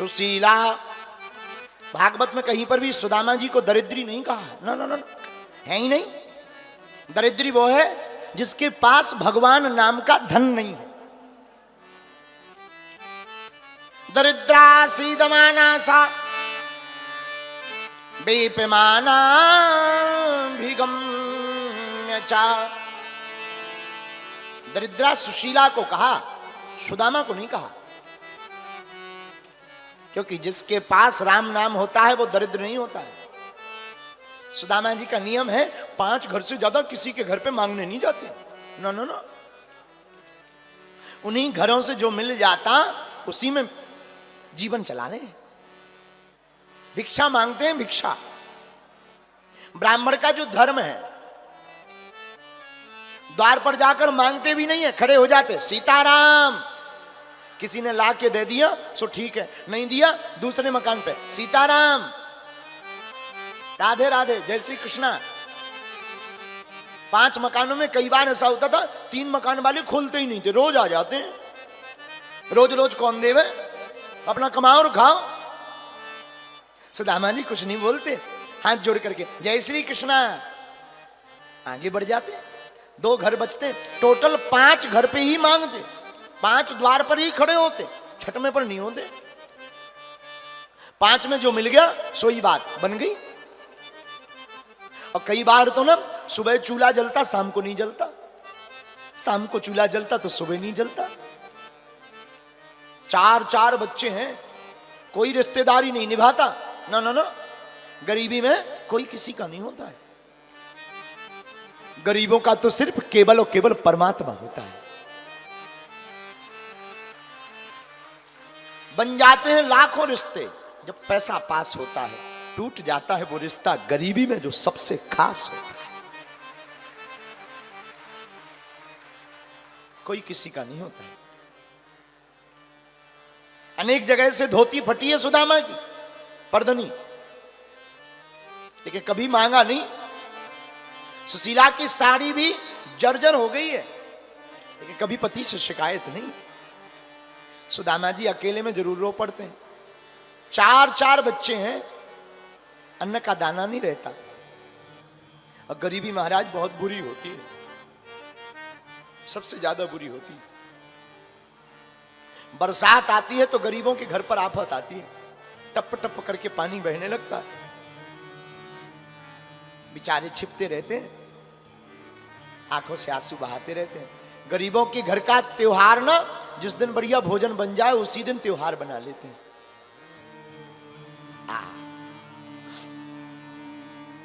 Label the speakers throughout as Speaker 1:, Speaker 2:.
Speaker 1: सुशीला। भागवत में कहीं पर भी सुदामा जी को दरिद्री नहीं कहा है, ना ना ना, है ही नहीं। दरिद्री वो है जिसके पास भगवान नाम का धन नहीं है। दरिद्रा सीदमाना सा बेपमाना भिगम्य चा। दरिद्रा सुशीला को कहा, सुदामा को नहीं कहा, क्योंकि जिसके पास राम नाम होता है वो दरिद्र नहीं होता है। सुदामा जी का नियम है 5 घर से ज्यादा किसी के घर पे मांगने नहीं जाते, ना ना ना। उन्हीं घरों से जो मिल जाता उसी में जीवन चला रहे हैं। भिक्षा मांगते हैं, भिक्षा। ब्राह्मण का जो धर्म है, द्वार पर जाकर मांगते भी नहीं है, खड़े हो जाते, सीताराम। किसी ने ला के दे दिया सो ठीक है, नहीं दिया दूसरे मकान पे सीताराम, राधे राधे, जय श्री कृष्णा। 5 मकानों में कई बार ऐसा होता था 3 मकान वाले खोलते ही नहीं थे, रोज आ जाते हैं। रोज रोज कौन देवे, अपना कमाओ और खाओ। सुदामा जी कुछ नहीं बोलते, हाथ जोड़ करके जय श्री कृष्णा, आगे बढ़ जाते। 2 घर बचते, टोटल 5 घर पे ही मांगते, 5 द्वार पर ही खड़े होते, 6वें पर नहीं होते। 5 में जो मिल गया सोई बात बन गई। और कई बार तो ना सुबह चूल्हा जलता, शाम को नहीं जलता, शाम को चूल्हा जलता तो सुबह नहीं जलता। 4 बच्चे हैं, कोई रिश्तेदारी नहीं निभाता, ना ना ना। गरीबी में कोई किसी का नहीं होता है। गरीबों का तो सिर्फ केवल और केवल परमात्मा होता है। बन जाते हैं लाखों रिश्ते, जब पैसा पास होता है टूट जाता है वो रिश्ता गरीबी में जो सबसे खास होता है। कोई किसी का नहीं होता है। अनेक जगह से धोती फटी है सुदामा की, परधनी, लेकिन कभी मांगा नहीं। सुशीला की साड़ी भी जर्जर हो गई है, लेकिन कभी पति से शिकायत नहीं। सुदामा जी अकेले में जरूर रो पड़ते हैं। 4 बच्चे हैं, अन्न का दाना नहीं रहता। और गरीबी महाराज बहुत बुरी होती है, सबसे ज्यादा बुरी होती है। बरसात आती है तो गरीबों के घर पर आफत आती है, टप टप करके पानी बहने लगता है। बेचारे छिपते रहते हैं, आंखों से आंसू बहाते रहते हैं। गरीबों के घर का त्योहार ना, जिस दिन बढ़िया भोजन बन जाए उसी दिन त्योहार बना लेते हैं।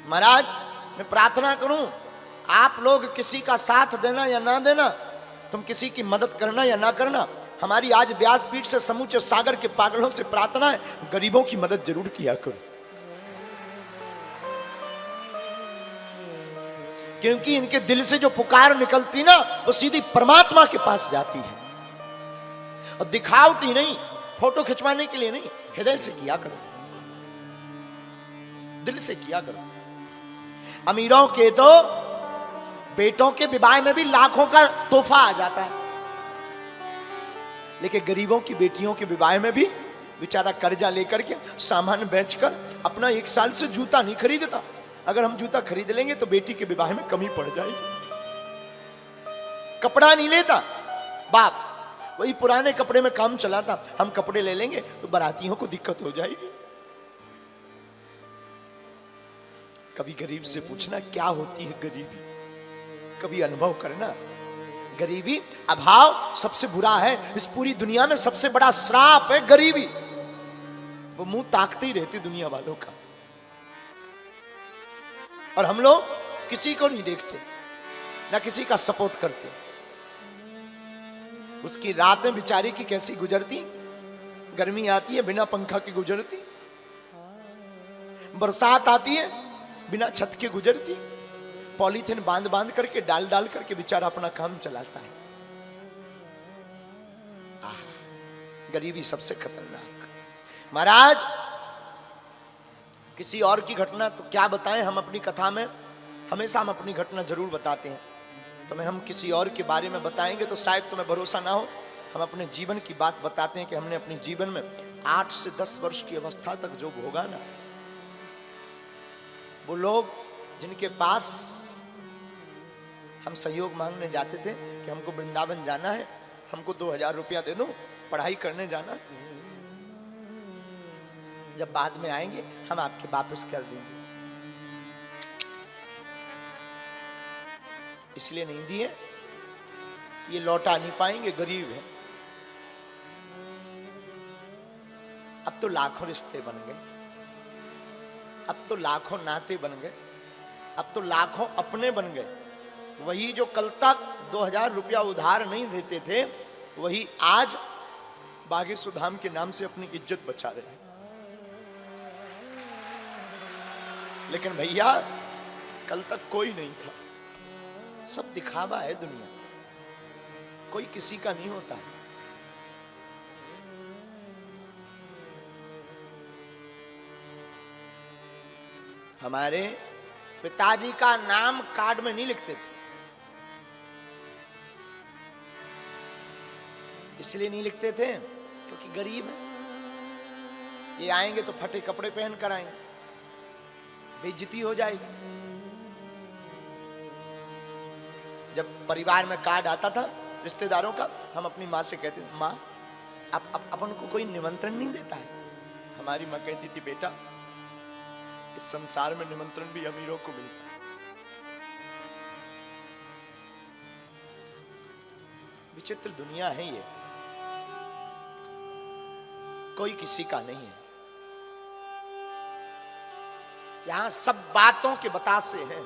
Speaker 1: महाराज मैं प्रार्थना करूं, आप लोग किसी का साथ देना या ना देना, तुम किसी की मदद करना या ना करना, हमारी आज व्यासपीठ से समूचे सागर के पागलों से प्रार्थना है, गरीबों की मदद जरूर किया करो। क्योंकि इनके दिल से जो पुकार निकलती ना वो सीधी परमात्मा के पास जाती है। और दिखावटी नहीं, फोटो खिंचवाने के लिए नहीं, हृदय से किया करो, दिल से किया करो। अमीरों के तो बेटों के विवाह में भी लाखों का तोहफा आ जाता है, लेकिन गरीबों की बेटियों के विवाह में भी बेचारा कर्जा लेकर के सामान बेचकर अपना 1 साल से जूता नहीं खरीदता। अगर हम जूता खरीद लेंगे तो बेटी के विवाह में कमी पड़ जाएगी। कपड़ा नहीं लेता बाप, वही पुराने कपड़े में काम चलाता, हम कपड़े ले लेंगे तो बारातियों को दिक्कत हो जाएगी। कभी गरीब से पूछना क्या होती है गरीबी, कभी अनुभव करना। गरीबी, अभाव सबसे बुरा है इस पूरी दुनिया में, सबसे बड़ा श्राप है गरीबी। वो मुंह ताकते ही रहते दुनिया वालों का, और हम लोग किसी को नहीं देखते, ना किसी का सपोर्ट करते। उसकी रातें बेचारी की कैसी गुजरती, गर्मी आती है बिना पंखा के गुजरती, बरसात आती है बिना छत के गुजरती, पॉलीथिन बांध बांध करके डाल डाल करके बेचारा अपना काम चलाता है। गरीबी सबसे खतरनाक। महाराज किसी और की घटना तो क्या बताएं, हम अपनी कथा में हमेशा हम अपनी घटना जरूर बताते हैं। तुम्हें हम किसी और के बारे में बताएंगे तो शायद तुम्हें भरोसा ना हो। हम अपने जीवन की बात बताते हैं कि हमने अपने जीवन में 8 से 10 वर्ष की अवस्था तक जो भोगा ना, वो लोग जिनके पास हम सहयोग मांगने जाते थे कि हमको वृंदावन जाना है, हमको 2000 रुपया दे दो, पढ़ाई करने जाना है, जब बाद में आएंगे हम आपके वापस कर देंगे। इसलिए नहीं दिए कि ये लौटा नहीं पाएंगे, गरीब है। अब तो लाखों रिश्ते बन गए, अब तो लाखों नाते बन गए, अब तो लाखों अपने बन गए। वही जो कल तक 2000 रुपया उधार नहीं देते थे, वही आज बागेश्वर धाम के नाम से अपनी इज्जत बचा रहे हैं। लेकिन भैया कल तक कोई नहीं था, सब दिखावा है दुनिया, कोई किसी का नहीं होता। हमारे पिताजी का नाम कार्ड में नहीं लिखते थे, इसलिए नहीं लिखते थे क्योंकि गरीब है, ये आएंगे तो फटे कपड़े पहन कर आएंगे, बेइज्जती हो जाएगी। जब परिवार में कार्ड आता था रिश्तेदारों का, हम अपनी माँ से कहते थे, माँ अपन को कोई निमंत्रण नहीं देता है। हमारी माँ कहती थी, बेटा इस संसार में निमंत्रण भी अमीरों को मिलता है। विचित्र दुनिया है ये, कोई किसी का नहीं है। यहां सब बातों के बतासे हैं,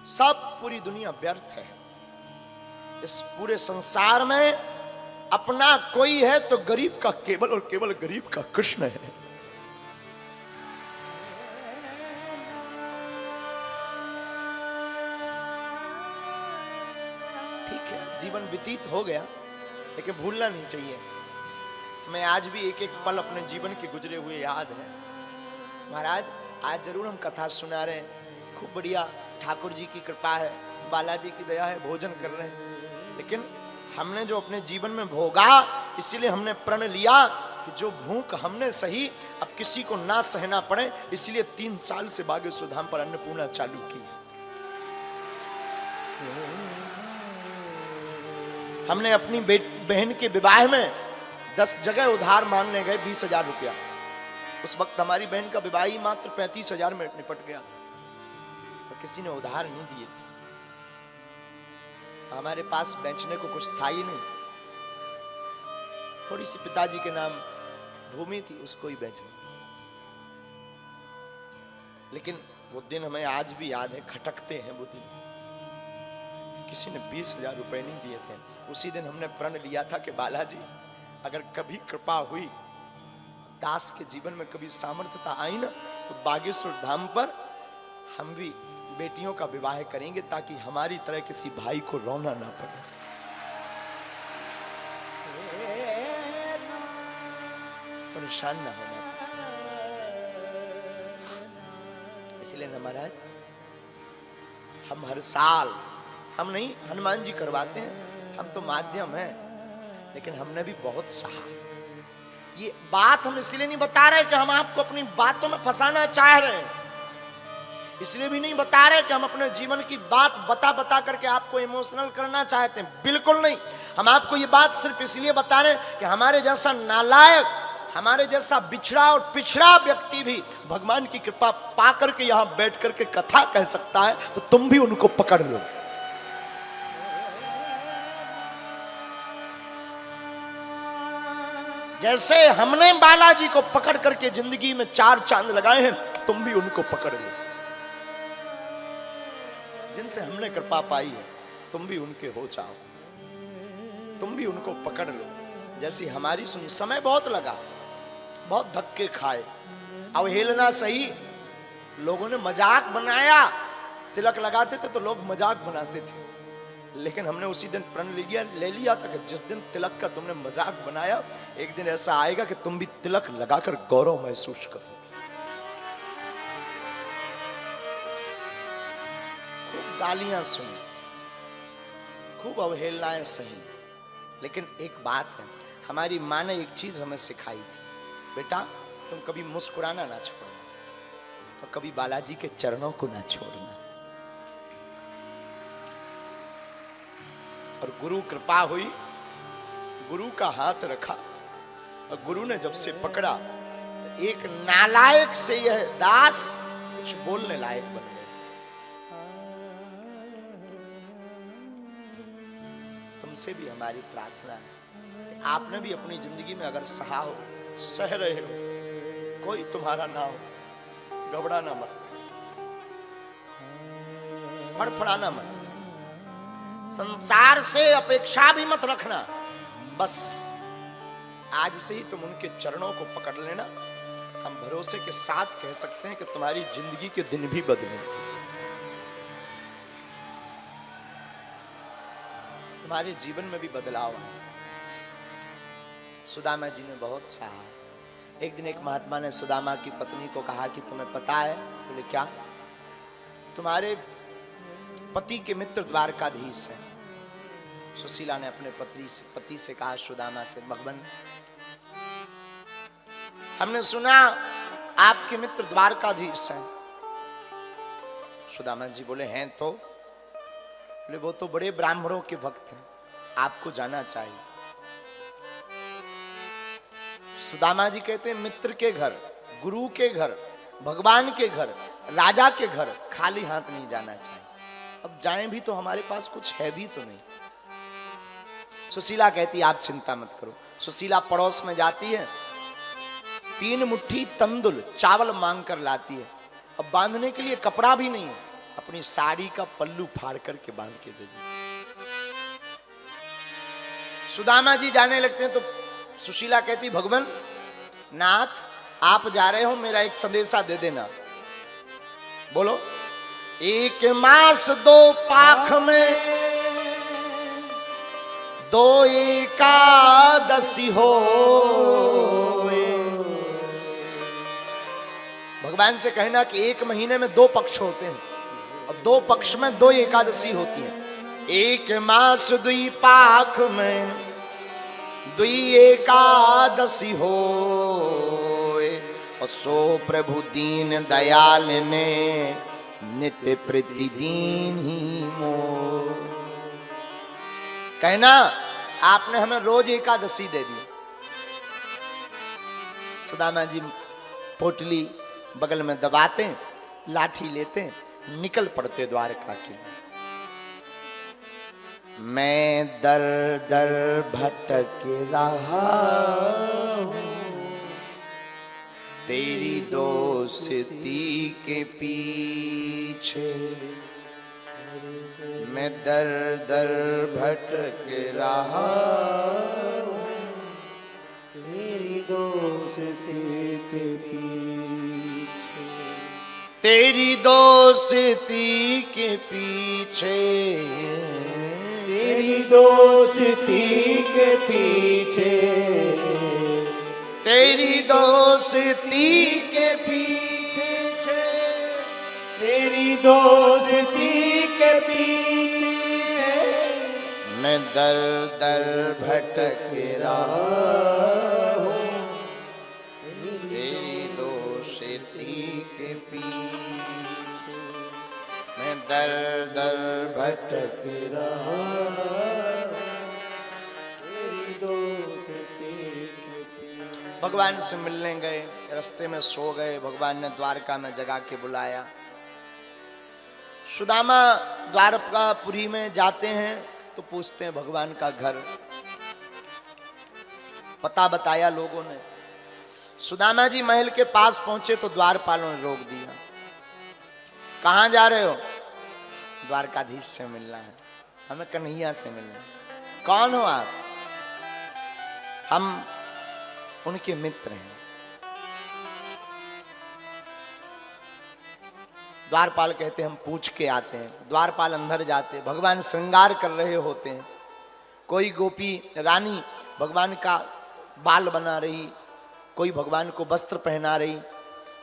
Speaker 1: सब पूरी दुनिया व्यर्थ है। इस पूरे संसार में अपना कोई है तो गरीब का केवल और केवल गरीब का कृष्ण है। ठीक है, जीवन व्यतीत हो गया, लेकिन भूलना नहीं चाहिए। हमें आज भी एक एक पल अपने जीवन के गुजरे हुए याद है। महाराज आज जरूर हम कथा सुना रहे हैं, खूब बढ़िया, ठाकुर जी की कृपा है, बालाजी की दया है, भोजन कर रहे हैं, लेकिन हमने जो अपने जीवन में भोगा, इसीलिए हमने प्रण लिया कि जो भूख हमने सही, अब किसी को ना सहना पड़े, इसलिए 3 साल से बागेश्वर धाम पर अन्नपूर्णा चालू की। हमने अपनी बहन के विवाह में 10 जगह उधार मांगने गए 20,000 रुपया। उस वक्त हमारी बहन का विवाह ही मात्र 35,000 में निपट गया था, तो किसी ने उधार नहीं दिए थे। हमारे पास बेचने को कुछ था ही नहीं, थोड़ी सी पिताजी के नाम भूमि थी, उसको ही बेचना। लेकिन वो दिन हमें आज भी याद है, खटकते हैं वो दिन। किसी ने 20,000 रुपए नहीं दिए थे। उसी दिन हमने प्रण लिया था कि बालाजी अगर कभी कृपा हुई, दास के जीवन में कभी सामर्थ्यता आई ना, तो बागेश्वर धाम पर हम भी बेटियों का विवाह करेंगे, ताकि हमारी तरह किसी भाई को रोना ना पड़े। परेशान ना होना। इसलिए ना महाराज, हम हर साल, हम नहीं, हनुमान जी करवाते हैं, हम तो माध्यम हैं, लेकिन हमने भी बहुत सहा। ये बात हम इसलिए नहीं बता रहे कि हम आपको अपनी बातों में फंसाना चाह रहे हैं, इसलिए भी नहीं बता रहे कि हम अपने जीवन की बात बता बता करके आपको इमोशनल करना चाहते हैं, बिल्कुल नहीं। हम आपको ये बात सिर्फ इसलिए बता रहे हैं कि हमारे जैसा नालायक, हमारे जैसा बिछड़ा और पिछड़ा व्यक्ति भी भगवान की कृपा पा करके यहां बैठ करके कथा कह सकता है, तो तुम भी उनको पकड़ लो। जैसे हमने बालाजी को पकड़ करके जिंदगी में 4 चांद लगाए हैं, तुम भी उनको पकड़ लो। जिनसे हमने कृपा पाई है, तुम भी उनके हो जाओ, तुम भी उनको पकड़ लो। जैसी हमारी सुनी, समय बहुत लगा, बहुत धक्के खाए, अवहेलना सही, लोगों ने मजाक बनाया। तिलक लगाते थे तो लोग मजाक बनाते थे, लेकिन हमने उसी दिन प्रण ले लिया था कि जिस दिन तिलक का तुमने मजाक बनाया, एक दिन ऐसा आएगा कि तुम भी तिलक लगाकर गौरव महसूस करो। खूब गालियां सुनी, खूब अवहेलनाएं सही, लेकिन एक बात है, हमारी माँ ने एक चीज हमें सिखाई थी, बेटा तुम कभी मुस्कुराना ना छोड़ना और कभी बालाजी के चरणों को ना छोड़ना। और गुरु कृपा हुई, गुरु का हाथ रखा और गुरु ने जब से पकड़ा तो एक नालायक से यह दास कुछ बोलने लायक बन गए। तुमसे भी हमारी प्रार्थना है कि आपने भी अपनी जिंदगी में अगर सहा हो, सह रहे हो, कोई तुम्हारा ना हो, घबराना मत, फड़फड़ाना मत, संसार से अपेक्षा भी मत रखना। बस आज से ही तुम उनके चरणों को पकड़ लेना। हम भरोसे के साथ कह सकते हैं कि तुम्हारी जिंदगी के दिन भी बदलेंगे, तुम्हारे जीवन में भी बदलाव आए। सुदामा जी ने बहुत सहा। एक दिन एक महात्मा ने सुदामा की पत्नी को कहा कि तुम्हें पता है? बोले क्या? तुम्हारे पति के मित्र द्वारकाधीश हैं। सुशीला ने अपने पति से कहा सुदामा से, भगवान हमने सुना आपके मित्र द्वारकाधीश हैं। सुदामा जी बोले हैं तो? बोले वो तो बड़े ब्राह्मणों के भक्त हैं, आपको जाना चाहिए। सुदामा जी कहते हैं मित्र के घर, गुरु के घर, भगवान के घर, राजा के घर खाली हाथ नहीं जाना चाहिए। अब जाएं भी तो हमारे पास कुछ है भी तो नहीं। सुशीला कहती आप चिंता मत करो। सुशीला पड़ोस में जाती है, 3 मुट्ठी तंदुल चावल मांग कर लाती है। अब बांधने के लिए कपड़ा भी नहीं है, अपनी साड़ी का पल्लू फाड़ करके बांध के दे दी। सुदामा जी जाने लगते हैं तो सुशीला कहती भगवान नाथ आप जा रहे हो, मेरा एक संदेशा दे देना। बोलो। 1 मास 2 पाख में 2 एकादशी हो। भगवान से कहना कि 1 महीने में 2 पक्ष होते हैं और 2 पक्ष में 2 एकादशी होती है। 1 मास 2 पाख में 2 एकादशी हो। और सो प्रभु दीन दयाल ने नित्य प्रतिदिन ही मोर। कहना आपने हमें रोज एकादशी दे दी। सुदामा जी पोटली बगल में दबाते, लाठी लेते, निकल पड़ते द्वारका के लिए। मैं दर दर भटक रहा हूं तेरी दोस्ती के पीछे। मैं दर दर भटक रहा हूं तेरी दोस्ती के पीछे। तेरी दोस्ती के पीछे, तेरी दोस्ती के पीछे, तेरी दोस्ती के पीछे, तेरी दोस्ती के पीछे मैं दर दर भटक रहा हूँ तेरी दोस्ती के पीछे। मैं दर दर भटक रहा तेरी दोस्ती के पीछे। भगवान से मिलने गए, रास्ते में सो गए। भगवान ने द्वारका में जगा के बुलाया। सुदामा द्वारकापुरी में जाते हैं तो पूछते हैं भगवान का घर। पता बताया लोगों ने। सुदामा जी महल के पास पहुंचे तो द्वारपालों ने रोक दिया। कहां जा रहे हो? द्वारकाधीश से मिलना है, हमें कन्हैया से मिलना है। कौन हो आप? हम उनके मित्र हैं। द्वारपाल कहते हैं हम पूछ के आते हैं। द्वारपाल अंदर जाते, भगवान श्रृंगार कर रहे होते हैं। कोई गोपी रानी भगवान का बाल बना रही, कोई भगवान को वस्त्र पहना रही,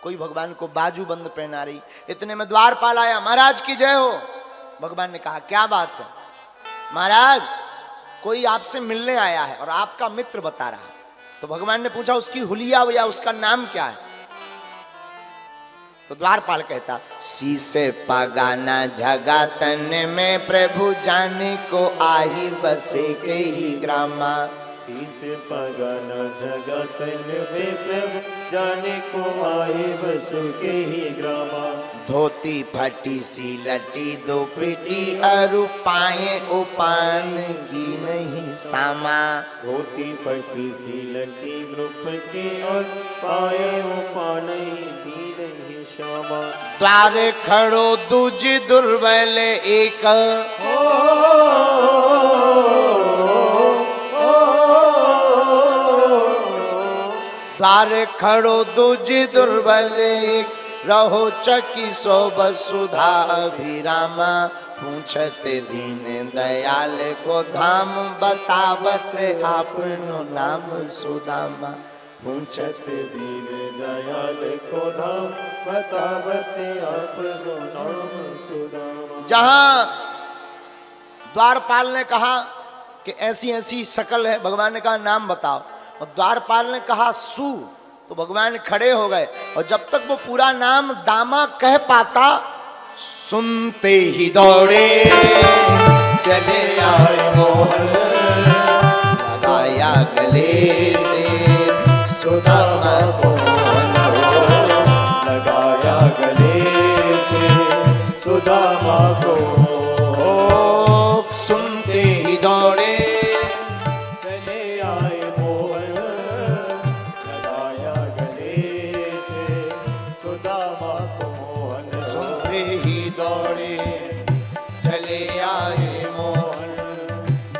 Speaker 1: कोई भगवान को बाजूबंद पहना रही। इतने में द्वारपाल आया। महाराज की जय हो। भगवान ने कहा क्या बात है? महाराज कोई आपसे मिलने आया है और आपका मित्र बता रहा है, तो भगवान ने पूछा उसकी हुलिया या उसका नाम क्या है? तो द्वारपाल कहता, शीसे पगाना जगा तन में प्रभु जाने को आही बसे के ही ग्रामा।
Speaker 2: शीस पगाना जगा तन में प्रभु जाने को आए बस के ही ग्रामा।
Speaker 1: धोती फटी सी लटी दो पिटी अरु पाए उपान की नहीं सामा।
Speaker 2: धोती फटी सी लटी द्रुपटी और पाए उपान की नहीं श्यामा।
Speaker 1: द्वारे खड़ो दूज दुर्बल एक, द्वारे खड़ो दूज दुर्बल एक, रहो चकी सो वसुधा अभिरामा। पूछते दीन दयाल को धाम, बतावत आपनो नाम सुदामा।
Speaker 2: पूछते दीन दयाल को धाम, बतावत आपनो नाम सुदामा।
Speaker 1: जहां द्वारपाल ने कहा कि ऐसी ऐसी शकल है, भगवान ने कहा नाम बताओ, और द्वारपाल ने कहा सु, तो भगवान खड़े हो गए। और जब तक वो पूरा नाम दामा कह पाता, सुनते ही दौड़े चले आए मोहन, लगाया गले से सुदामा को मोहन हो।
Speaker 2: लगाया गले से सुदामा को,
Speaker 1: सुनते ही दौड़े
Speaker 2: चले आए मोहन। लगाया गले से सुदामा को मोहन।
Speaker 1: सुनते ही दौड़े चले आए मोहन,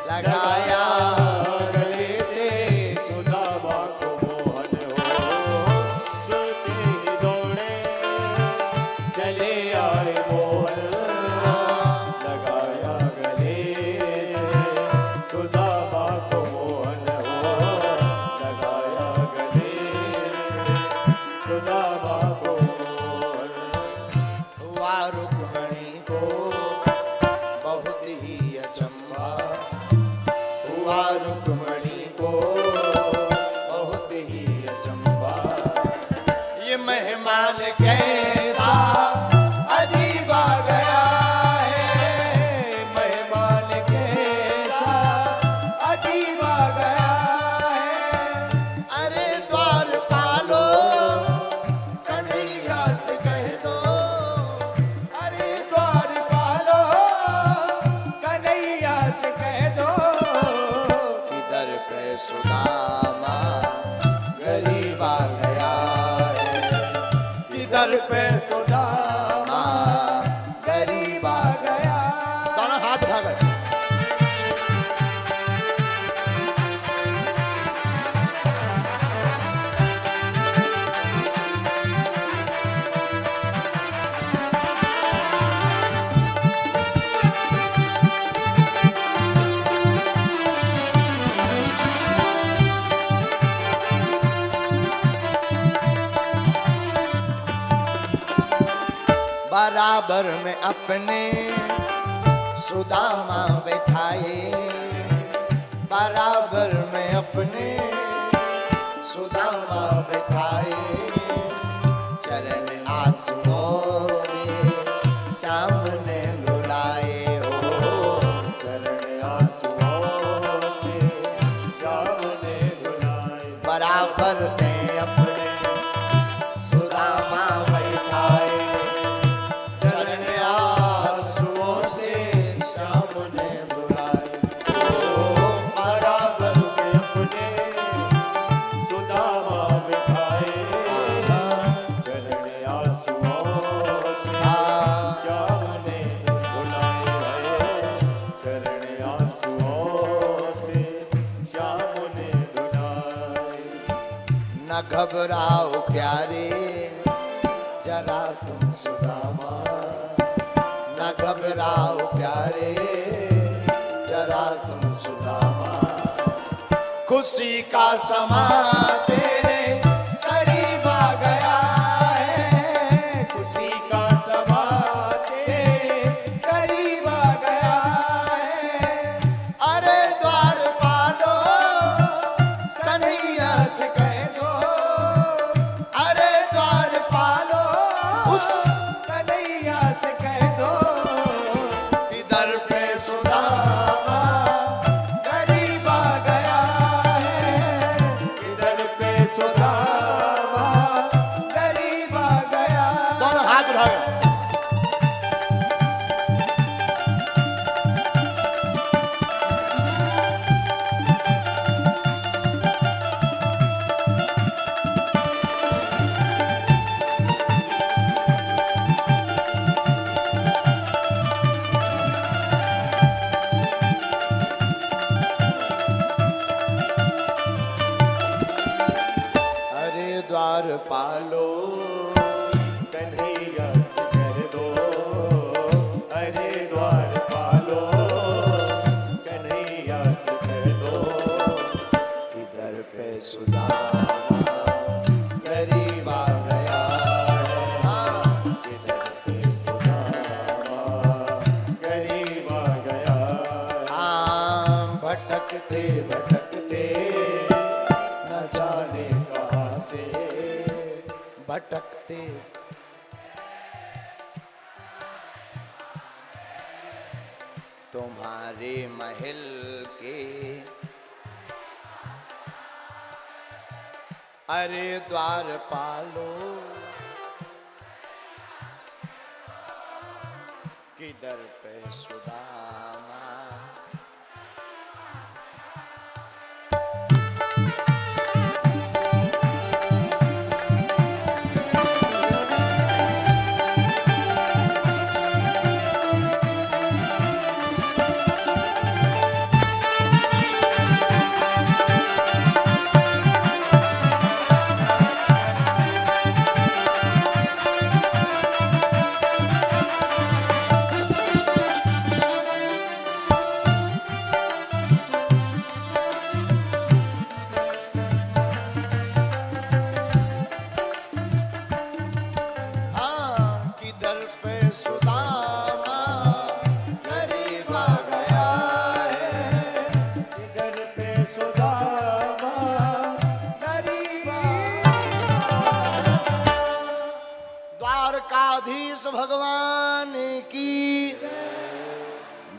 Speaker 1: लगाया
Speaker 2: गले से सुदामा को मोहन हो। सुनते ही दौड़े चले आए मोहन। लगाया गले से सुदामा को मोहन हो। लगाया गले से सुदामा को मोहन।
Speaker 1: हुआ रुक्मणी को बहुत ही अचंभा, हुआ रुक्मणी को बहुत ही अचंभा। ये मेहमान कैसा अजीब आ गया है, मेहमान कैसा अजीब आ गया है। अरे द्वारपालो कन्हैया से कह दो, अरे द्वारपालो कन्हैया से कह दो, इधर पे सुदामा गरीब आ गया है, इधर पे सुदामा गरीब आ गया। दोनों हाथ उठा कर बराबर में अपने सुदामा बैठाए, बराबर में अपने सुदामा बैठाए। चरण आंसुओं से सामने बुलाए हो,
Speaker 2: चरण आंसुओं से सामने बुलाए।
Speaker 1: बराबर में अपने सुदामा बैठाए। चरण आंसुओं से सामने बुलाए,
Speaker 2: बराबर में अपने सुदामा बिठाए। चरण आंसुओं से सामने बुलाए। चरण आंसुओं से सामने बुलाए।
Speaker 1: न घबराओ प्यारे जरा तुम सुदामा, न घबराओ प्यारे जरा तुम सुदामा। खुशी का समा तेरे करीब आ गया है, खुशी का समा तेरे करीब आ गया है। अरे द्वार द्वार पालो,
Speaker 2: कन्हैया से कर दो, अरे द्वार पालो, कन्हैया से कर दो।
Speaker 1: इधर पे सुदामा गरीब आ गया है,
Speaker 2: इधर पे सुदामा गरीब आ गया।
Speaker 1: भटकते भटकते न जाने कहाँ से भटकते। तुम्हारे महल के अरे द्वार पालो, किधर पे सुदामा। किधर पे सुदामा गरीब आ गया है,
Speaker 2: इधर पे सुदामा
Speaker 1: गरीब आ गया। द्वारकाधीश भगवान की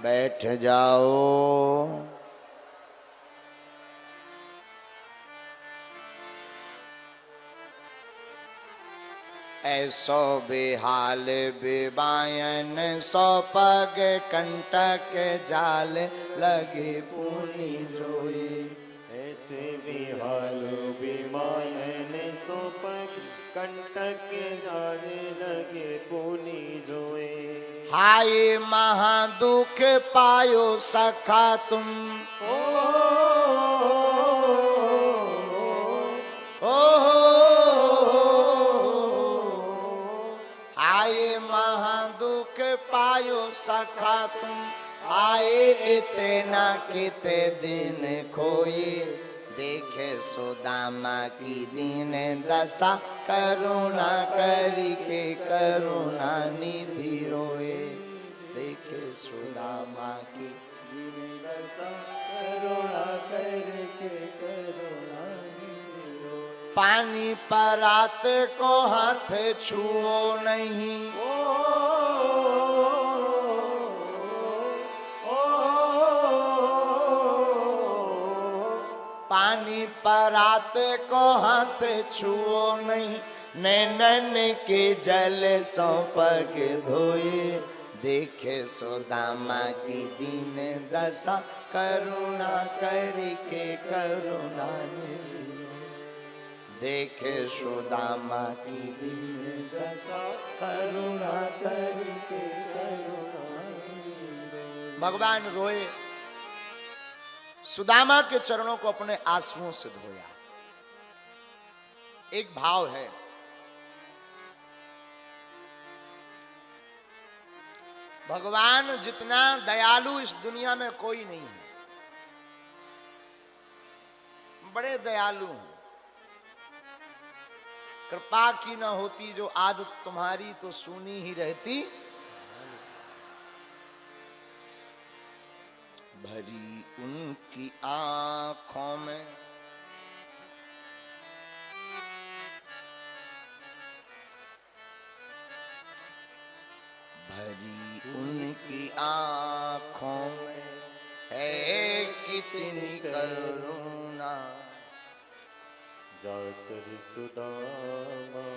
Speaker 1: बैठ जाओ। ऐसो बेहाल बेबायन सौ पग कंटक जाल लगे पूनी जोई।
Speaker 2: ऐसे विहाल विमायन सोपक कंटक जाने लगे पुनि जोए।
Speaker 1: हाय महादुख पायो सखा तुम, आए महादुख पायो सखा तुम, आए इतना किते दिन खोए। देखे सुदामा की दीन दशा, करुणा करके करुणा निधि रोए। देखे सुदामा की
Speaker 2: दीन दशा, करुणा करके करुणा निधि रोए।
Speaker 1: पानी परात को हाथ छुओ नहीं, पानी परात को हाथ छुओ नहीं। नैनन के जल सौ पग धोए। देखे सुदामा की दीन दशा, करुणा करके करुणा निधि। देखे सुदामा की दीन दशा, करुणा करके करुणा निधि। भगवान रोए, सुदामा के चरणों को अपने आंसुओं से धोया। एक भाव है, भगवान जितना दयालु इस दुनिया में कोई नहीं है। बड़े दयालु हैं। कृपा की न होती जो आदत तुम्हारी, तो सुनी ही रहती भरी उनकी आंखों में। भरी उनकी आंखों में है कितनी करुणा।
Speaker 2: जाकर सुदामा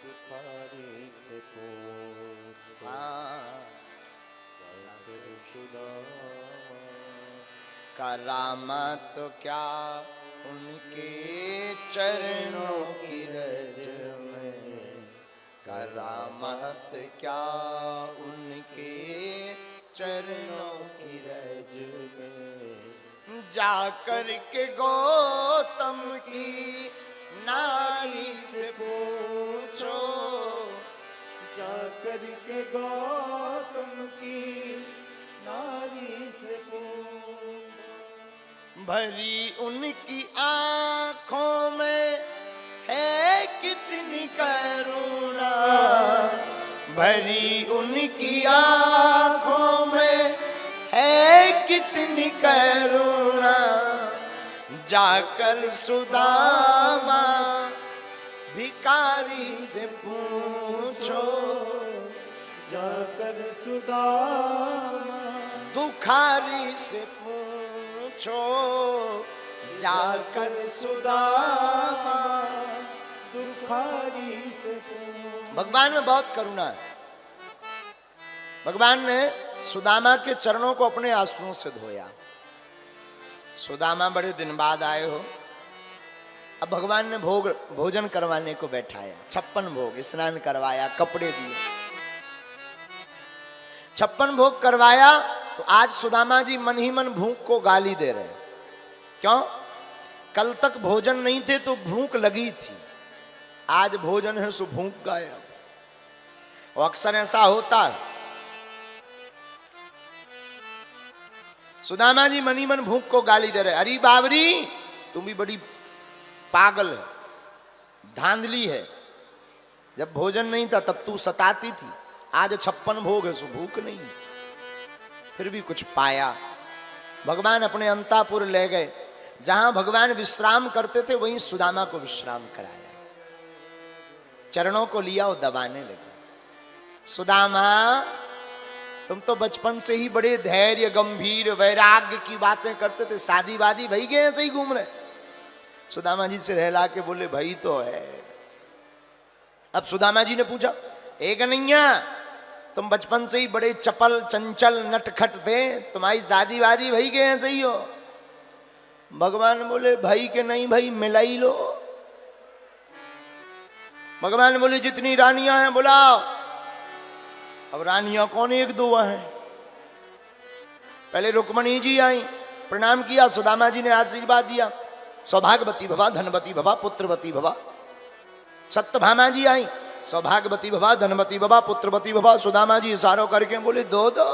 Speaker 2: भिखारी से पूछ, जाकर सुदामा
Speaker 1: करामत तो क्या उनके चरणों की रज में, करामत क्या उनके चरणों की रज में। जाकर के गौतम की नार
Speaker 2: जाकर के गौतम की नारी से पूछो।
Speaker 1: भरी उनकी आंखों में है कितनी करुणा, भरी उनकी आंखों में है कितनी करुणा, जाकर सुदामा भिखारी से पूछो,
Speaker 2: जाकर सुदामा
Speaker 1: दुखारी से पूछो, जाकर सुदामा
Speaker 2: दुखारी से पूछो।
Speaker 1: भगवान में बहुत करुणा है। भगवान ने सुदामा के चरणों को अपने आंसुओं से धोया। सुदामा बड़े दिन बाद आए हो, अब भगवान ने भोजन करवाने को बैठाया, 56 भोग, स्नान करवाया, कपड़े दिए, 56 भोग करवाया। तो आज सुदामा जी मन ही मन भूख को गाली दे रहे। क्यों? कल तक भोजन नहीं थे तो भूख लगी थी, आज भोजन है सो भूख गायब। और अक्सर ऐसा होता है। सुदामा जी मन ही मन भूख को गाली दे रहे। अरे बाबरी, तुम भी बड़ी पागल है, धांधली है, जब भोजन नहीं था तब तू सताती थी, आज 56 भोग है सो भूख नहीं। फिर भी कुछ पाया। भगवान अपने अंतापुर ले गए, जहां भगवान विश्राम करते थे वहीं सुदामा को विश्राम कराया, चरणों को लिया और दबाने लगे। सुदामा, तुम तो बचपन से ही बड़े धैर्य, गंभीर, वैराग्य की बातें करते थे, शादी वादी भई गए ऐसे ही घूम रहे। सुदामा जी से रहला के बोले भाई तो है। अब सुदामा जी ने पूछा, ए कन्हैया, तुम बचपन से ही बड़े चपल, चंचल, नटखट थे, तुम्हारी शादी वादी भई गए ऐसे ही हो। भगवान बोले भाई के नहीं भाई, मिला ही लो। भगवान बोले जितनी रानियां हैं बुलाओ। अब रानियां कौन, एक दो हैं। पहले रुक्मणी जी आई, प्रणाम किया, सुदामा जी ने आशीर्वाद दिया, सौभाग्यवती भवा, धनवती भवा, पुत्रवती भवा। सत्यभामा जी आई, सौभाग्यवती भवा, धनवती भवा, पुत्रवती भवा। सुदामा जी इशारों करके बोले दो दो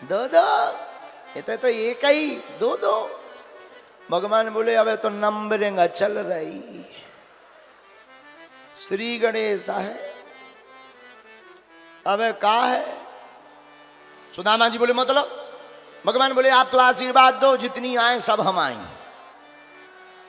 Speaker 1: दो दो, ये तो एक ही, दो दो। भगवान बोले अब तो नंबरिंग चल रही। श्री गणेश है, अब का है? सुदामा जी बोले मतलब? भगवान बोले आप तो आशीर्वाद दो, जितनी आए सब हम आएंगे।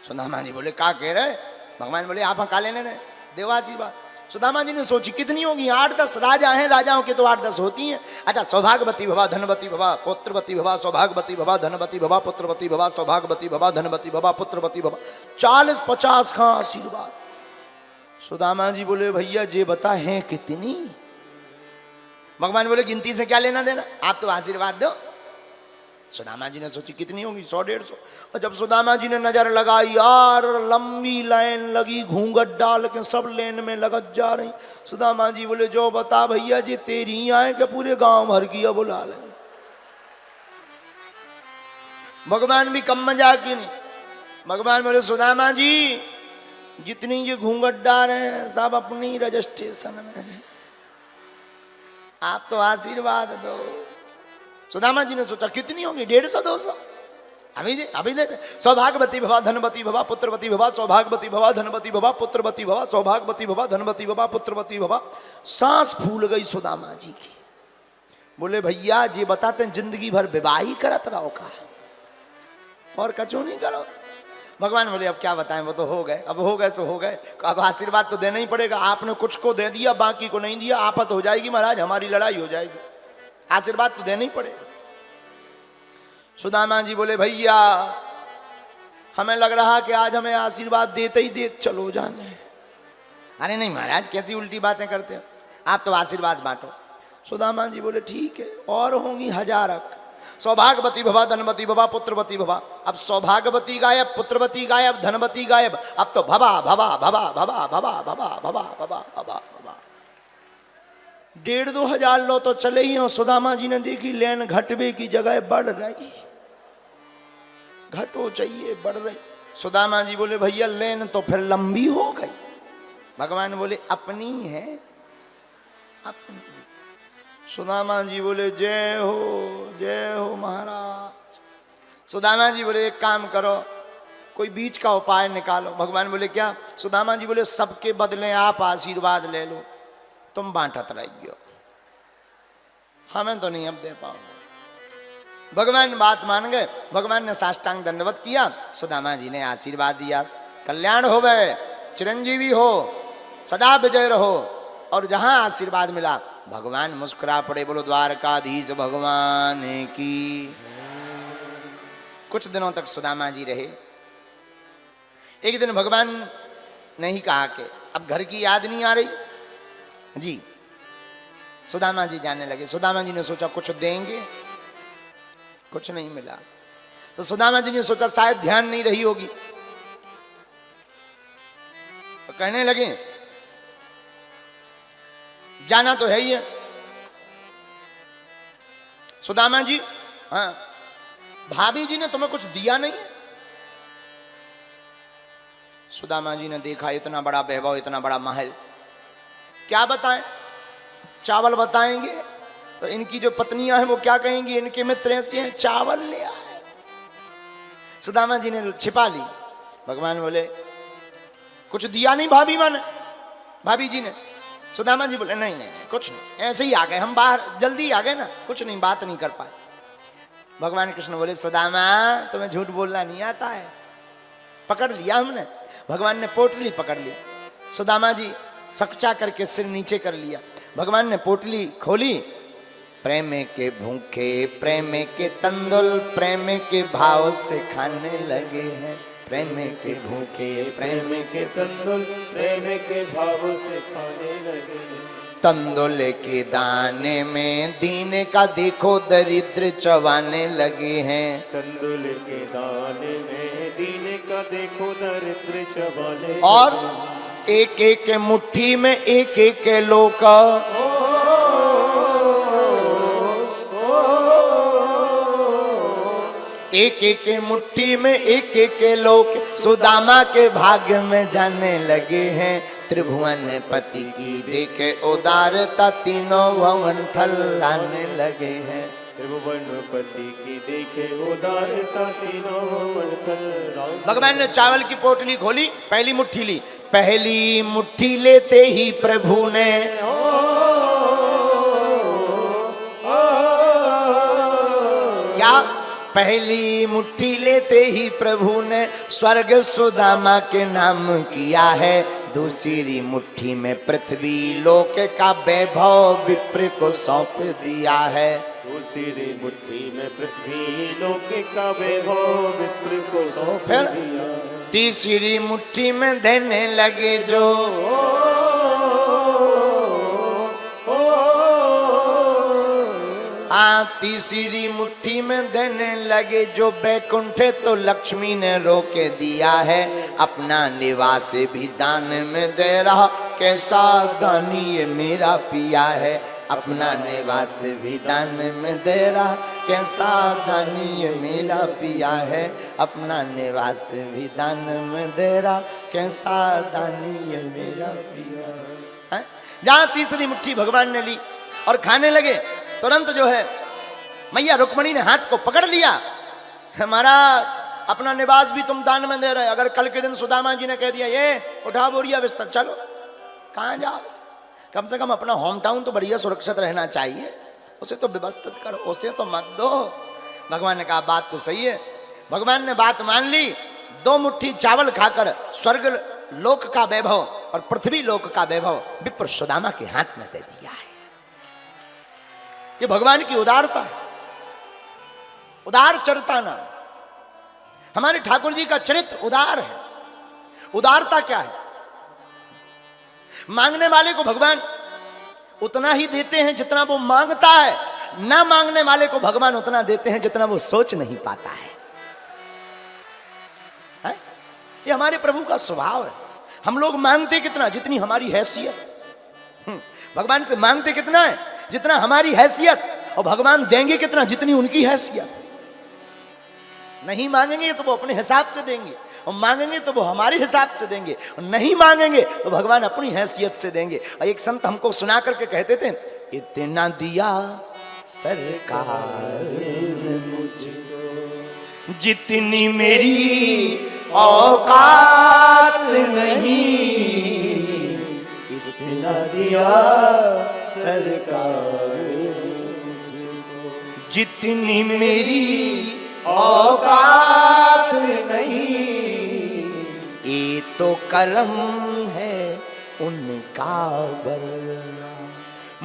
Speaker 1: सुदामा जी बोले का कह रहे? भगवान बोले आप हका लेने ने, देव आशीर्वाद। सुदामा जी ने सोची कितनी होगी, 8-10 राजा हैं, राजाओं के तो 8-10 होती हैं। अच्छा, सौभाग्यवती भवा, धनवती भवा, पुत्रवती भवा, सौभाग्यवती भवा, धनवती भवा, पुत्रवती भवा, सौभाग्यवती भवा, धनवती भवा, पुत्रवती भवा। 40-50 का आशीर्वाद। सुदामा जी बोले भैया जे बता है कितनी? भगवान बोले गिनती से क्या लेना देना, आप तो आशीर्वाद दो। सुदामा जी ने सोची कितनी होगी, 100-150। और जब सुदामा जी ने नजर लगाई, यार लंबी लाइन लगी, घूंघट डाल के सब लेन में लगत जा रही। सुदामा जी बोले जो बता भैया जी, तेरी आए के पूरे गांव भर की बुला ले। भगवान भी कम मजाक की नहीं। भगवान बोले सुदामा जी जितनी ये घूंघट डाल रहे हैं सब अपनी रजिस्ट्रेशन में है, आप तो आशीर्वाद दो। सुदामा जी ने सोचा कितनी होगी, 150-200, अभी दे। सौभाग्यवती भवा, धनवती भवा, पुत्रवती भवा, सौभाग्यवती भवा, धनवती भवा, पुत्रवती भवा, सौभाग्यवती भवा, धनवती भवा, पुत्रवती भवा। सांस फूल गई सुदामा जी की। बोले भैया ये बताते हैं जिंदगी भर विवाह ही करत रहो का, और कचू नहीं करो। भगवान बोले अब क्या बताएं, वो तो हो गए, अब हो गए सो हो गए, अब आशीर्वाद तो देना ही पड़ेगा। आपने कुछ को दे दिया, बाकी को नहीं दिया, आफत हो जाएगी महाराज, हमारी लड़ाई हो जाएगी, आशीर्वाद तो देना ही पड़ेगा। सुदामा जी बोले भैया हमें लग रहा कि आज हमें आशीर्वाद देते ही देते चलो जाने। अरे नहीं महाराज, कैसी उल्टी बातें करते हो, आप तो आशीर्वाद बांटो। सुदामा जी बोले ठीक है, और होंगी 1000। सौभाग्यवती भवा, धनवती भवा, पुत्रवती भवा। अब सौभाग्यवती गायब, पुत्रवती गायब, धनवती गायब, अब तो भवा भवा भवा भवा भवा भवा भवा भवा भवा भवा। 1,500-2 हजार लो तो चले ही हो। सुदामा जी ने देखी लेन घटवे की जगह बढ़ रही, घटो चाहिए बढ़ रही। सुदामा जी बोले भैया लेन तो फिर लंबी हो गई। भगवान बोले अपनी है, सुदामा जी बोले जय हो महाराज। सुदामा जी बोले एक काम करो, कोई बीच का उपाय निकालो। भगवान बोले क्या? सुदामा जी बोले सबके बदले आप आशीर्वाद ले लो, तुम बांटत रहियो, हमें तो नहीं अब दे पाओगे। भगवान बात मान गए। भगवान ने साष्टांग दंडवत किया, सुदामा जी ने आशीर्वाद दिया, कल्याण हो गए, चिरंजीवी हो, सदा विजय रहो। और जहां आशीर्वाद मिला भगवान मुस्कुरा पड़े। बोलो द्वारकाधीश भगवान की। कुछ दिनों तक सुदामा जी रहे। एक दिन भगवान ने ही कहा कि अब घर की याद नहीं आ रही जी। सुदामा जी जाने लगे। सुदामा जी ने सोचा कुछ देंगे, कुछ नहीं मिला। तो सुदामा जी ने सोचा शायद ध्यान नहीं रही होगी, तो कहने लगे जाना तो है ही है। सुदामा जी, हाँ, भाभी जी ने तुम्हें कुछ दिया नहीं है? सुदामा जी ने देखा इतना बड़ा वैभव, इतना बड़ा महल, क्या बताएं? चावल बताएंगे तो इनकी जो पत्नियां हैं वो क्या कहेंगी? इनके मित्र ऐसे हैं, चावल ले आए। सुदामा जी ने छिपा ली। भगवान बोले कुछ दिया नहीं भाभी जी ने? सुदामा जी बोले नहीं, कुछ नहीं, ऐसे ही आ गए हम, बाहर जल्दी आ गए ना, कुछ नहीं, बात नहीं कर पाए। भगवान कृष्ण बोले सुदामा तुम्हें झूठ बोलना नहीं आता है, पकड़ लिया हमने। भगवान ने पोटली पकड़ ली। सुदामा जी सकचा करके सिर नीचे कर लिया। भगवान ने पोटली खोली। प्रेम के भूखे, प्रेम के तंदुल, प्रेम के भाव से खाने लगे हैं। प्रेम के भूखे,
Speaker 2: प्रेम के तंदुल, प्रेम के भाव से खाने लगे।
Speaker 1: तंदुल के दाने में दीन का देखो दरिद्र चबाने लगे हैं।
Speaker 2: तंदुल के दाने में दीन का देखो दरिद्र चबाने।
Speaker 1: और एक एक मुट्ठी में एक एक लोक, एक एक मुट्ठी में एक एक लोक सुदामा के भाग्य में जाने लगे हैं। त्रिभुवन पति की देखे उदारता तीनों भवन थलाने लगे हैं।
Speaker 2: त्रिभुवन पति की देखे उदारता तीनों भवन थलाने।
Speaker 1: भगवान ने चावल की पोटली खोली, पहली मुट्ठी ली। पहली मुट्ठी लेते ही प्रभु ने क्या? पहली मुट्ठी लेते ही प्रभु ने स्वर्ग सुदामा के नाम किया है। दूसरी मुट्ठी में पृथ्वी लोक का वैभव विप्र को सौंप दिया है।
Speaker 2: दूसरी मुट्ठी में पृथ्वी लोक का वैभव विप्र को सौंप
Speaker 1: फिर
Speaker 2: दिया।
Speaker 1: तीसरी मुट्ठी में देने लगे जो तीसरी मुट्ठी में देने लगे जो बैकुंठ तो लक्ष्मी ने रोके दिया है। अपना निवास भी दान में दे रहा, कैसा दानी ये मेरा पिया है। अपना निवास भी दान में दे रहा, कैसा दानी ये मेरा पिया है। अपना निवास भी दान में दे रहा, कैसा दानी ये मेरा पिया है। जहां तीसरी मुट्ठी भगवान ने ली और खाने लगे, तुरंत जो है मैया रुक्मणी ने हाथ को पकड़ लिया। हमारा अपना निवास भी तुम दान में दे रहे। अगर कल के दिन सुदामा जी ने कह दिया ये उठा बोरिया बिस्तर चलो, कहां जाओ? कम से कम अपना होम टाउन तो बढ़िया सुरक्षित रहना चाहिए, उसे तो व्यवस्थित करो, उसे तो मत दो। भगवान ने कहा बात तो सही है। भगवान ने बात मान ली। 2 मुट्ठी चावल खाकर स्वर्ग लोक का वैभव और पृथ्वी लोक का वैभव विप्र सुदामा के हाथ में दे दिया है। ये भगवान की उदारता है, उदार चरिता नाम। हमारे ठाकुर जी का चरित्र उदार है। उदारता क्या है? मांगने वाले को भगवान उतना ही देते हैं जितना वो मांगता है, ना मांगने वाले को भगवान उतना देते हैं जितना वो सोच नहीं पाता है। ये हमारे प्रभु का स्वभाव है। हम लोग मांगते कितना? जितनी हमारी हैसियत। भगवान से मांगते कितना है? जितना हमारी हैसियत। और भगवान देंगे कितना? जितनी उनकी हैसियत। नहीं मांगेंगे तो वो अपने हिसाब से देंगे, और मांगेंगे तो वो हमारे हिसाब से देंगे, और नहीं मांगेंगे तो भगवान अपनी हैसियत से देंगे। और एक संत हमको सुना करके कहते थे, इतना दिया सरकार ने मुझको जितनी मेरी औकात नहीं,
Speaker 2: इतना दिया सरकार
Speaker 1: जितनी मेरी औकात नहीं, ये तो करम है उनका वरना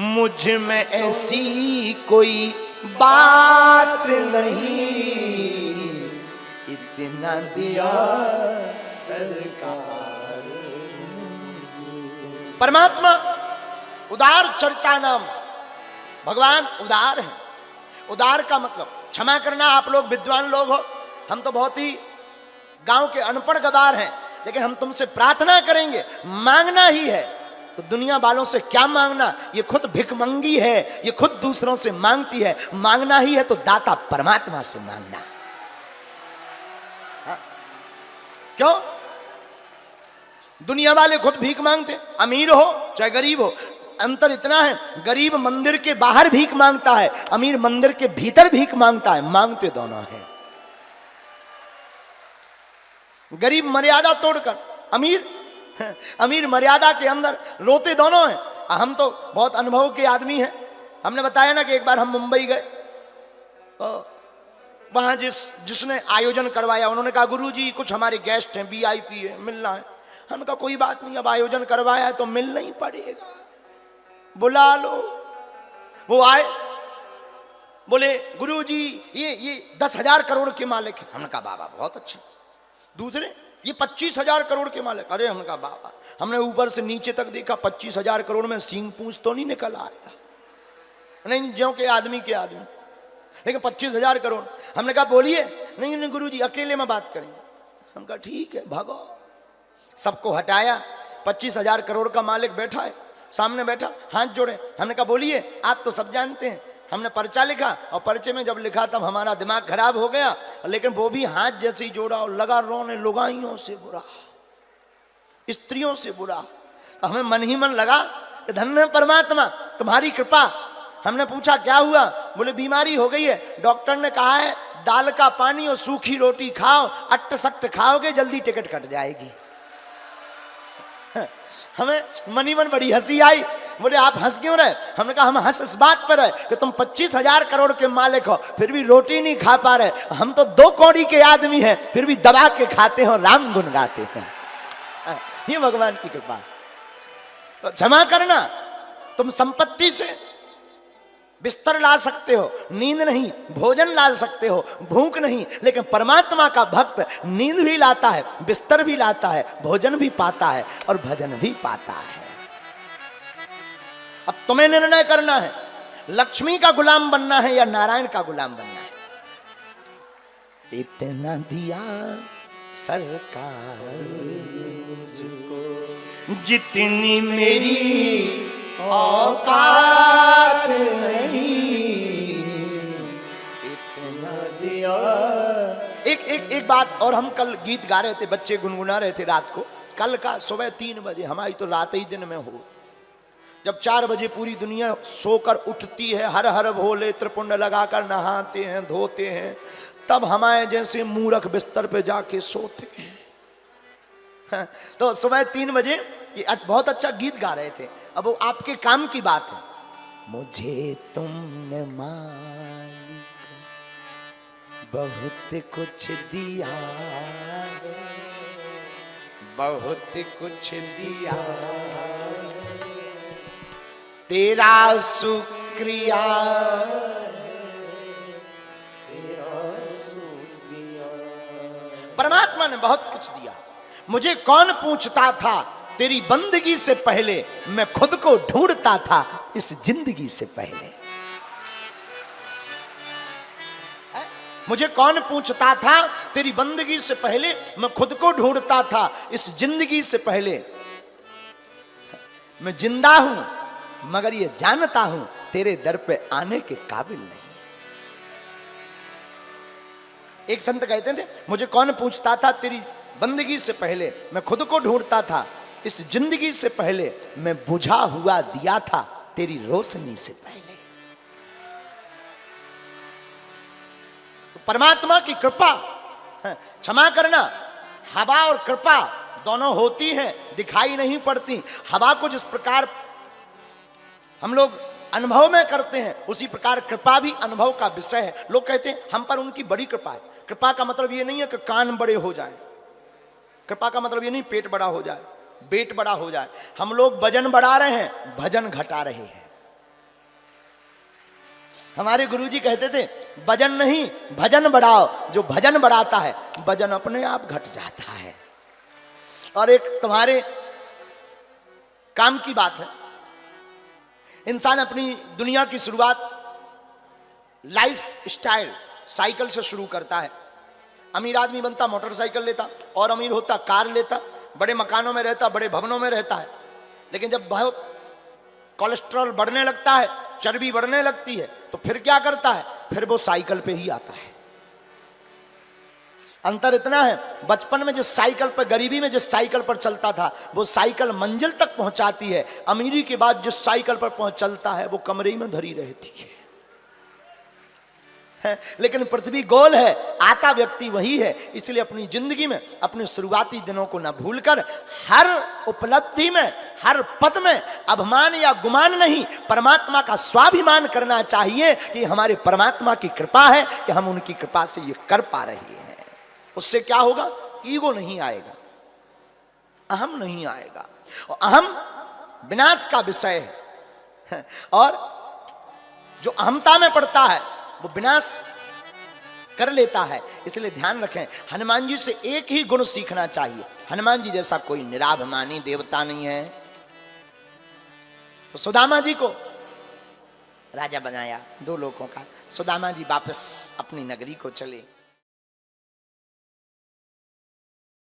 Speaker 1: मुझ में ऐसी कोई बात नहीं, इतना दिया सरकार। परमात्मा उदार चरिता नाम, भगवान उदार है। उदार का मतलब क्षमा करना, आप लोग विद्वान लोग हो, हम तो बहुत ही गांव के अनपढ़ गवार हैं, लेकिन हम तुमसे प्रार्थना करेंगे, मांगना ही है तो दुनिया वालों से क्या मांगना, ये खुद भिखमंगी है, ये खुद दूसरों से मांगती है, मांगना ही है तो दाता परमात्मा से मांगना। हाँ? क्यों? दुनिया वाले खुद भीख मांगते, अमीर हो चाहे गरीब हो, अंतर इतना है, गरीब मंदिर के बाहर भीख मांगता है, अमीर मंदिर के भीतर भीख मांगता है, मांगते दोनों हैं। गरीब मर्यादा तोड़कर, अमीर मर्यादा के अंदर, रोते दोनों हैं। हम तो बहुत अनुभव के आदमी हैं, हमने बताया ना कि एक बार हम मुंबई गए तो वहां जिसने आयोजन करवाया उन्होंने कहा गुरुजी कुछ हमारे गेस्ट हैं, वीआईपी है, मिलना है। हमने कहा कोई बात नहीं, अब आयोजन करवाया है तो मिलना ही पड़ेगा, बुला लो। वो आए, बोले गुरुजी ये 10,000 करोड़ के मालिक है। हमने कहा बाबा बहुत अच्छा। दूसरे ये 25,000 करोड़ के मालिक। अरे हमने कहा बाबा, हमने ऊपर से नीचे तक देखा, 25,000 करोड़ में सींग पूंछ तो नहीं निकल आया, नहीं ज्यों के आदमी के आदमी, लेकिन 25,000 करोड़। हमने कहा बोलिए। नहीं नहीं गुरुजी अकेले में बात करेंगे। हम कहा ठीक है भागो। सबको हटाया, 25,000 करोड़ का मालिक बैठा है, सामने बैठा, हाथ जोड़े। हमने कहा बोलिए, आप तो सब जानते हैं। हमने पर्चा लिखा और पर्चे में जब लिखा तब हमारा दिमाग खराब हो गया, लेकिन वो भी हाथ जैसे ही जोड़ा और लगा रोने, लुगाइयों से बुरा, स्त्रियों से बुरा। हमें मन ही मन लगा कि धन्य परमात्मा तुम्हारी कृपा। हमने पूछा क्या हुआ? बोले बीमारी हो गई है, डॉक्टर ने कहा है दाल का पानी और सूखी रोटी खाओ, अट्ट सट्ट खाओगे जल्दी टिकट कट जाएगी। हमें मनी मन बड़ी हंसी आई। बोले आप हंस क्यों रहे? हमने कहा हम हंस इस बात पर है कि तुम 25,000 करोड़ के मालिक हो, फिर भी रोटी नहीं खा पा रहे। हम तो 2 कौड़ी के आदमी हैं, फिर भी दबा के खाते हो, राम गुण गाते हैं। ये भगवान की कृपा। तो क्षमा करना, तुम संपत्ति से बिस्तर ला सकते हो, नींद नहीं, भोजन ला सकते हो, भूख नहीं, लेकिन परमात्मा का भक्त नींद भी लाता है, बिस्तर भी लाता है, भोजन भी पाता है और भजन भी पाता है। अब तुम्हें निर्णय करना है, लक्ष्मी का गुलाम बनना है या नारायण का गुलाम बनना है। इतना दिया सरकार मुझको जितनी मेरी औकात नहीं, इतना दिया। एक बात और, हम कल गीत गा रहे थे, बच्चे गुनगुना रहे थे रात को। कल का सुबह 3 बजे, हमारी तो रात ही दिन में हो, जब 4 बजे पूरी दुनिया सोकर उठती है, हर हर भोले त्रिपुंड लगाकर नहाते हैं, धोते हैं, तब हमारे जैसे मूर्ख बिस्तर पे जाके सोते हैं। तो सुबह 3 बजे ये बहुत अच्छा गीत गा रहे थे। अब वो आपके काम की बात है। मुझे तुमने मालिक बहुत कुछ दिया है, बहुत कुछ दिया, तेरा शुक्रिया, तेरा शुक्रिया। परमात्मा ने बहुत कुछ दिया। मुझे कौन पूछता था तेरी बंदगी से पहले, मैं खुद को ढूंढता था इस जिंदगी से पहले। मुझे कौन पूछता था तेरी बंदगी से पहले, मैं खुद को ढूंढता था इस जिंदगी से पहले। मैं जिंदा हूं मगर ये जानता हूं तेरे दर पे आने के काबिल नहीं। एक संत कहते थे मुझे कौन पूछता था तेरी बंदगी से पहले मैं खुद को ढूंढता था, इस जिंदगी से पहले मैं बुझा हुआ दिया था तेरी रोशनी से पहले। तो परमात्मा की कृपा, क्षमा करना, हवा और कृपा दोनों होती हैं, दिखाई नहीं पड़ती। हवा को जिस प्रकार हम लोग अनुभव में करते हैं, उसी प्रकार कृपा भी अनुभव का विषय है। लोग कहते हैं हम पर उनकी बड़ी कृपा है। कृपा का मतलब ये नहीं है कि कान बड़े हो जाए, कृपा का मतलब ये नहीं पेट बड़ा हो जाए, पेट बड़ा हो जाए। हम लोग वजन बढ़ा रहे हैं, भजन घटा रहे हैं। हमारे गुरुजी कहते थे वजन नहीं भजन बढ़ाओ, जो भजन बढ़ाता है वजन अपने आप घट जाता है। और एक तुम्हारे काम की बात है, इंसान अपनी दुनिया की शुरुआत लाइफ स्टाइल साइकिल से शुरू करता है। अमीर आदमी बनता मोटरसाइकिल लेता, और अमीर होता कार लेता, बड़े मकानों में रहता, बड़े भवनों में रहता है। लेकिन जब बहुत कोलेस्ट्रॉल बढ़ने लगता है, चर्बी बढ़ने लगती है, तो फिर क्या करता है, फिर वो साइकिल पे ही आता है। अंतर इतना है, बचपन में जिस साइकिल पर, गरीबी में जिस साइकिल पर चलता था, वो साइकिल मंजिल तक पहुंचाती है। अमीरी के बाद जिस साइकिल पर चलता है वो कमरे में धरी रहती है। लेकिन पृथ्वी गोल है, आता व्यक्ति वही है। इसलिए अपनी जिंदगी में अपने शुरुआती दिनों को न भूलकर हर उपलब्धि में, हर पद में अभिमान या गुमान नहीं, परमात्मा का स्वाभिमान करना चाहिए कि हमारे परमात्मा की कृपा है कि हम उनकी कृपा से ये कर पा रहे हैं। उससे क्या होगा, ईगो नहीं आएगा, अहम नहीं आएगा। और अहम विनाश का विषय है, और जो अहमता में पड़ता है वो विनाश कर लेता है। इसलिए ध्यान रखें, हनुमान जी से एक ही गुण सीखना चाहिए। हनुमान जी जैसा कोई निराभिमानी देवता नहीं है। तो सुदामा जी को राजा बनाया 2 लोगों का। सुदामा जी वापस अपनी नगरी को चले।